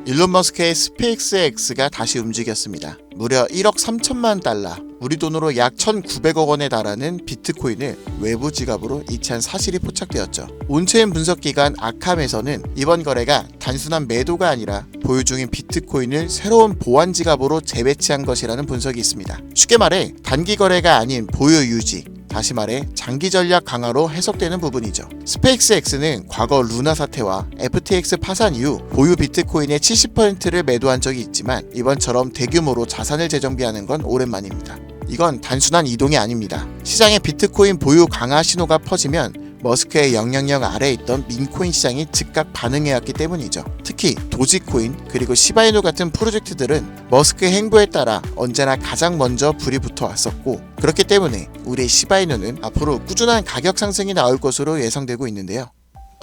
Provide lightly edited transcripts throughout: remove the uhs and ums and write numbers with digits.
일론 머스크의 스페이스X가 다시 움직였습니다. 무려 1억 3천만 달러, 우리 돈으로 약 1,900억 원에 달하는 비트코인을 외부 지갑으로 이체한 사실이 포착되었죠. 온체인 분석기관 아캄에서는 이번 거래가 단순한 매도가 아니라 보유 중인 비트코인을 새로운 보안 지갑으로 재배치한 것이라는 분석이 있습니다. 쉽게 말해 단기 거래가 아닌 보유 유지, 다시 말해 장기 전략 강화로 해석되는 부분이죠. 스페이스X는 과거 루나 사태와 FTX 파산 이후 보유 비트코인의 70%를 매도한 적이 있지만 이번처럼 대규모로 자산을 재정비하는 건 오랜만입니다. 이건 단순한 이동이 아닙니다. 시장에 비트코인 보유 강화 신호가 퍼지면 머스크의 영향력 아래에 있던 민코인 시장이 즉각 반응해왔기 때문이죠. 특히 도지코인 그리고 시바이누 같은 프로젝트들은 머스크의 행보에 따라 언제나 가장 먼저 불이 붙어왔었고, 그렇기 때문에 우리 시바이누는 앞으로 꾸준한 가격 상승이 나올 것으로 예상되고 있는데요.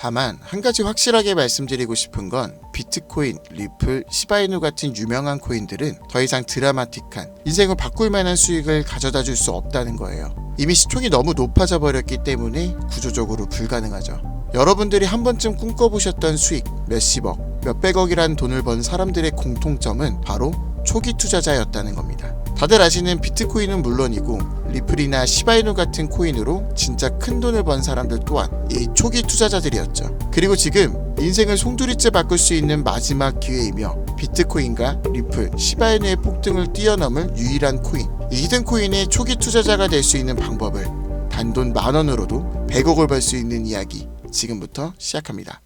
다만 한 가지 확실하게 말씀드리고 싶은 건 비트코인, 리플, 시바이누 같은 유명한 코인들은 더 이상 드라마틱한 인생을 바꿀 만한 수익을 가져다 줄 수 없다는 거예요. 이미 시총이 너무 높아져 버렸기 때문에 구조적으로 불가능하죠. 여러분들이 한 번쯤 꿈꿔보셨던 수익, 몇십억, 몇백억이란 돈을 번 사람들의 공통점은 바로 초기 투자자였다는 겁니다. 다들 아시는 비트코인은 물론이고 리플이나 시바이누 같은 코인으로 진짜 큰 돈을 번 사람들 또한 이 초기 투자자들이었죠. 그리고 지금 인생을 송두리째 바꿀 수 있는 마지막 기회이며 비트코인과 리플, 시바이누의 폭등을 뛰어넘을 유일한 코인, 이 히든코인의 초기 투자자가 될 수 있는 방법을 단돈 10,000원으로도 100억을 벌 수 있는 이야기 지금부터 시작합니다.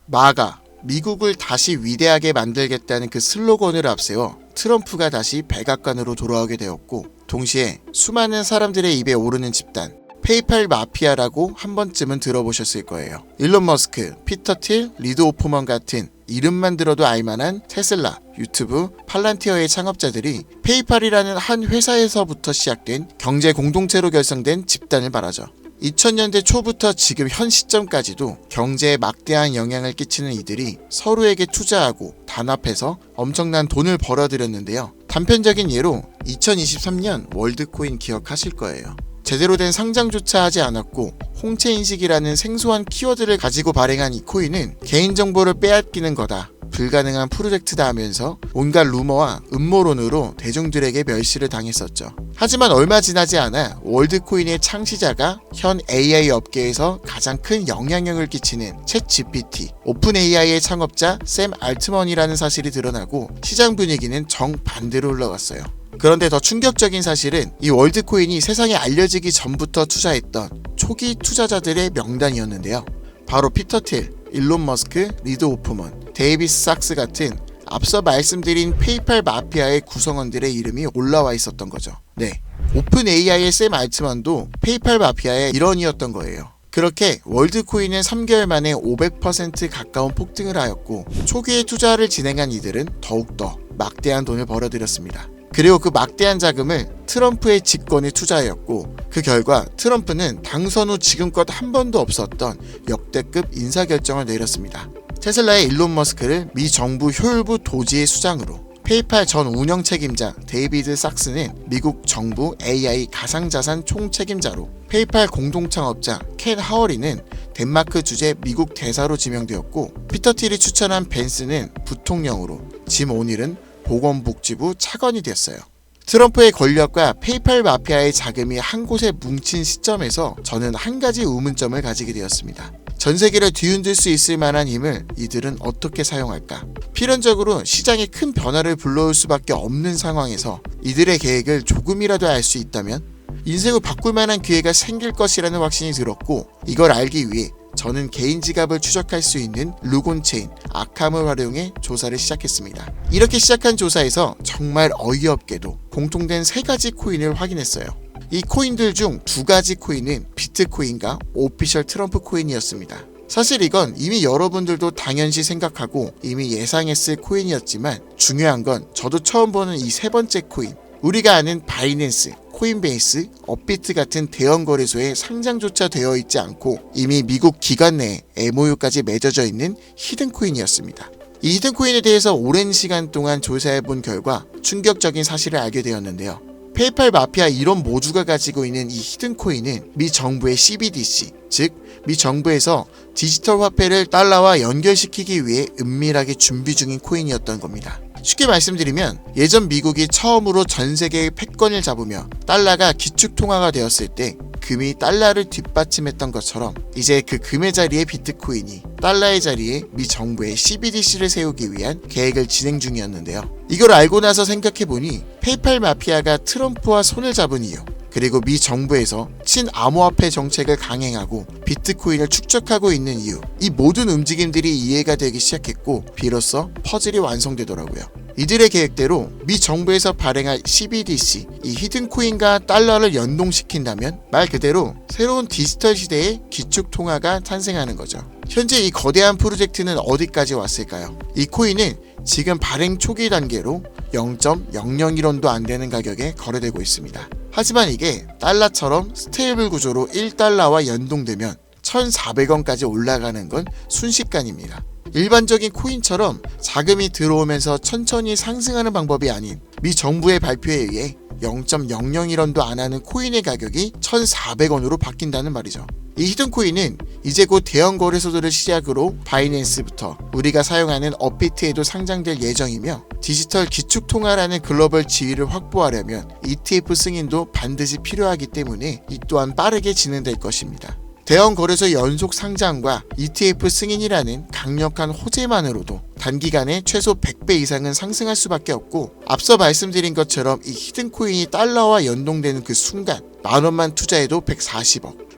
마가 미국을 다시 위대하게 만들겠다는 그 슬로건을 앞세워 트럼프가 다시 백악관으로 돌아오게 되었고, 동시에 수많은 사람들의 입에 오르는 집단 페이팔 마피아라고 한 번쯤은 들어보셨을 거예요. 일론 머스크, 피터 틸, 리드 오프먼 같은 이름만 들어도 알만한 테슬라, 유튜브, 팔란티어의 창업자들이 페이팔이라는 한 회사에서부터 시작된 경제 공동체로 결성된 집단을 말하죠. 2000년대 초부터 지금 현 시점까지도 경제에 막대한 영향을 끼치는 이들이 서로에게 투자하고 단합해서 엄청난 돈을 벌어들였는데요. 단편적인 예로 2023년 월드코인 기억하실 거예요. 제대로 된 상장조차 하지 않았고 홍채인식이라는 생소한 키워드를 가지고 발행한 이 코인은 개인정보를 빼앗기는 거다, 불가능한 프로젝트다 하면서 온갖 루머와 음모론으로 대중들에게 멸시를 당했었죠. 하지만 얼마 지나지 않아 월드코인의 창시자가 현 AI 업계에서 가장 큰 영향력을 끼치는 챗GPT, 오픈 AI의 창업자 샘 알트먼이라는 사실이 드러나고 시장 분위기는 정반대로 흘러갔어요. 그런데 더 충격적인 사실은 이 월드코인이 세상에 알려지기 전부터 투자했던 초기 투자자들의 명단이었는데요. 바로 피터 틸, 일론 머스크, 리드 오프먼, 데이비스 삭스 같은 앞서 말씀드린 페이팔 마피아의 구성원들의 이름이 올라와 있었던 거죠. 네, 오픈 AI의 샘 알트먼도 페이팔 마피아의 일원이었던 거예요. 그렇게 월드코인은 3개월 만에 500% 가까운 폭등을 하였고, 초기에 투자를 진행한 이들은 더욱더 막대한 돈을 벌어들였습니다. 그리고 그 막대한 자금을 트럼프의 집권에 투자하였고, 그 결과 트럼프는 당선 후 지금껏 한 번도 없었던 역대급 인사결정을 내렸습니다. 테슬라의 일론 머스크를 미 정부 효율부 도지의 수장으로, 페이팔 전 운영 책임자 데이비드 삭스는 미국 정부 AI 가상자산 총책임자로, 페이팔 공동창업자 켄 하워리는 덴마크 주재 미국 대사로 지명되었고, 피터 틸이 추천한 벤스는 부통령으로, 짐 오닐은 보건복지부 차관이 됐어요. 트럼프의 권력과 페이팔 마피아의 자금이 한 곳에 뭉친 시점에서 저는 한 가지 의문점을 가지게 되었습니다. 전 세계를 뒤흔들 수 있을 만한 힘을 이들은 어떻게 사용할까? 필연적으로 시장에 큰 변화를 불러올 수밖에 없는 상황에서 이들의 계획을 조금이라도 알 수 있다면 인생을 바꿀 만한 기회가 생길 것이라는 확신이 들었고, 이걸 알기 위해 저는 개인 지갑을 추적할 수 있는 루곤체인, 아캄을 활용해 조사를 시작했습니다. 이렇게 시작한 조사에서 정말 어이없게도 공통된 3가지 코인을 확인했어요. 이 코인들 중 2가지 코인은 비트코인과 오피셜 트럼프 코인이었습니다. 사실 이건 이미 여러분들도 당연시 생각하고 이미 예상했을 코인이었지만, 중요한 건 저도 처음 보는 이 3번째 코인, 우리가 아는 바이낸스, 코인베이스, 업비트 같은 대형 거래소에 상장조차 되어 있지 않고 이미 미국 기관 내에 MOU까지 맺어져 있는 히든코인이었습니다. 이 히든코인에 대해서 오랜 시간 동안 조사해본 결과 충격적인 사실을 알게 되었는데요. 페이팔 마피아 이런 모두가 가지고 있는 이 히든코인은 미 정부의 CBDC, 즉 미 정부에서 디지털 화폐를 달러와 연결시키기 위해 은밀하게 준비 중인 코인이었던 겁니다. 쉽게 말씀드리면 예전 미국이 처음으로 전 세계의 패권을 잡으며 달러가 기축통화가 되었을 때 금이 달러를 뒷받침했던 것처럼 이제 그 금의 자리에 비트코인이 달러의 자리에 미 정부의 CBDC를 세우기 위한 계획을 진행 중이었는데요. 이걸 알고 나서 생각해보니 페이팔 마피아가 트럼프와 손을 잡은 이유, 그리고 미 정부에서 친암호화폐 정책을 강행하고 비트코인을 축적하고 있는 이유, 이 모든 움직임들이 이해가 되기 시작했고 비로소 퍼즐이 완성되더라고요. 이들의 계획대로 미 정부에서 발행할 CBDC, 이 히든코인과 달러를 연동시킨다면 말 그대로 새로운 디지털 시대의 기축통화가 탄생하는 거죠. 현재 이 거대한 프로젝트는 어디까지 왔을까요? 이 코인은 지금 발행 초기 단계로 0.001원도 안 되는 가격에 거래되고 있습니다. 하지만 이게 달러처럼 스테이블 구조로 1달러와 연동되면 1,400원까지 올라가는 건 순식간입니다. 일반적인 코인처럼 자금이 들어오면서 천천히 상승하는 방법이 아닌 미 정부의 발표에 의해 0.001원도 안 하는 코인의 가격이 1,400원으로 바뀐다는 말이죠. 이 히든코인은 이제 곧 대형 거래소들을 시작으로 바이낸스부터 우리가 사용하는 업비트에도 상장될 예정이며 디지털 기축통화라는 글로벌 지위를 확보하려면 ETF 승인도 반드시 필요하기 때문에 이 또한 빠르게 진행될 것입니다. 대형 거래소 연속 상장과 ETF 승인이라는 강력한 호재만으로도 단기간에 최소 100배 이상은 상승할 수밖에 없고 앞서 말씀드린 것처럼 이 히든코인이 달러와 연동되는 그 순간 만원만 투자해도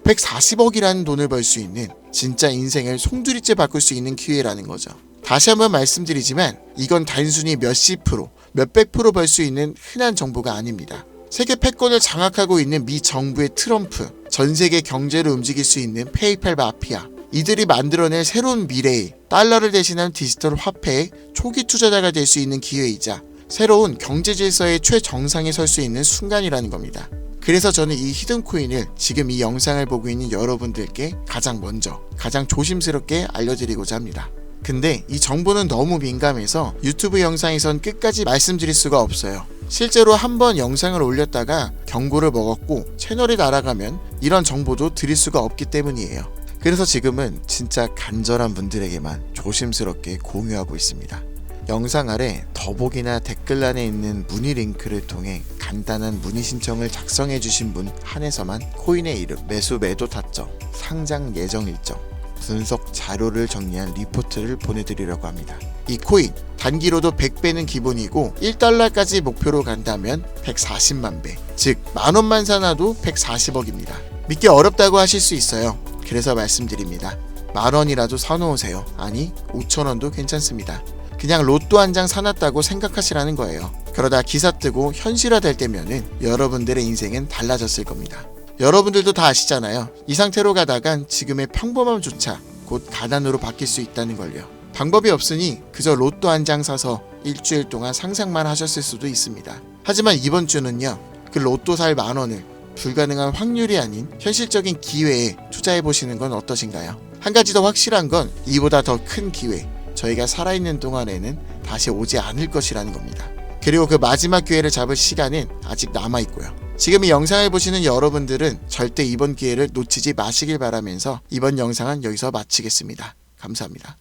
140억이라는 돈을 벌 수 있는 진짜 인생을 송두리째 바꿀 수 있는 기회라는 거죠. 다시 한번 말씀드리지만 이건 단순히 몇십 프로, 몇백 프로 벌 수 있는 흔한 정보가 아닙니다. 세계 패권을 장악하고 있는 미 정부의 트럼프, 전 세계 경제를 움직일 수 있는 페이팔 마피아, 이들이 만들어낼 새로운 미래의 달러를 대신한 디지털 화폐의 초기 투자자가 될 수 있는 기회이자 새로운 경제 질서의 최정상에 설 수 있는 순간이라는 겁니다. 그래서 저는 이 히든코인을 지금 이 영상을 보고 있는 여러분들께 가장 먼저, 가장 조심스럽게 알려드리고자 합니다. 근데 이 정보는 너무 민감해서 유튜브 영상에선 끝까지 말씀드릴 수가 없어요. 실제로 한번 영상을 올렸다가 경고를 먹었고 채널이 날아가면 이런 정보도 드릴 수가 없기 때문이에요. 그래서 지금은 진짜 간절한 분들에게만 조심스럽게 공유하고 있습니다. 영상 아래 더보기나 댓글란에 있는 문의 링크를 통해 간단한 문의 신청을 작성해 주신 분 한해서만 코인의 이름, 매수 매도 타점, 상장 예정 일정, 분석 자료를 정리한 리포트를 보내드리려고 합니다. 이 코인 단기로도 100배는 기본이고 1달러까지 목표로 간다면 140만 배, 즉 만원만 사놔도 140억입니다. 믿기 어렵다고 하실 수 있어요. 그래서 말씀드립니다. 만원이라도 사놓으세요. 아니 5천원도 괜찮습니다. 그냥 로또 한 장 사놨다고 생각하시라는 거예요. 그러다 기사 뜨고 현실화될 때면은 여러분들의 인생은 달라졌을 겁니다. 여러분들도 다 아시잖아요. 이 상태로 가다간 지금의 평범함조차 곧 가난으로 바뀔 수 있다는 걸요. 방법이 없으니 그저 로또 한 장 사서 일주일 동안 상상만 하셨을 수도 있습니다. 하지만 이번 주는요, 그 로또 살 만원을 불가능한 확률이 아닌 현실적인 기회에 투자해보시는 건 어떠신가요? 한 가지 더 확실한 건 이보다 더 큰 기회, 저희가 살아있는 동안에는 다시 오지 않을 것이라는 겁니다. 그리고 그 마지막 기회를 잡을 시간은 아직 남아있고요. 지금 이 영상을 보시는 여러분들은 절대 이번 기회를 놓치지 마시길 바라면서 이번 영상은 여기서 마치겠습니다. 감사합니다.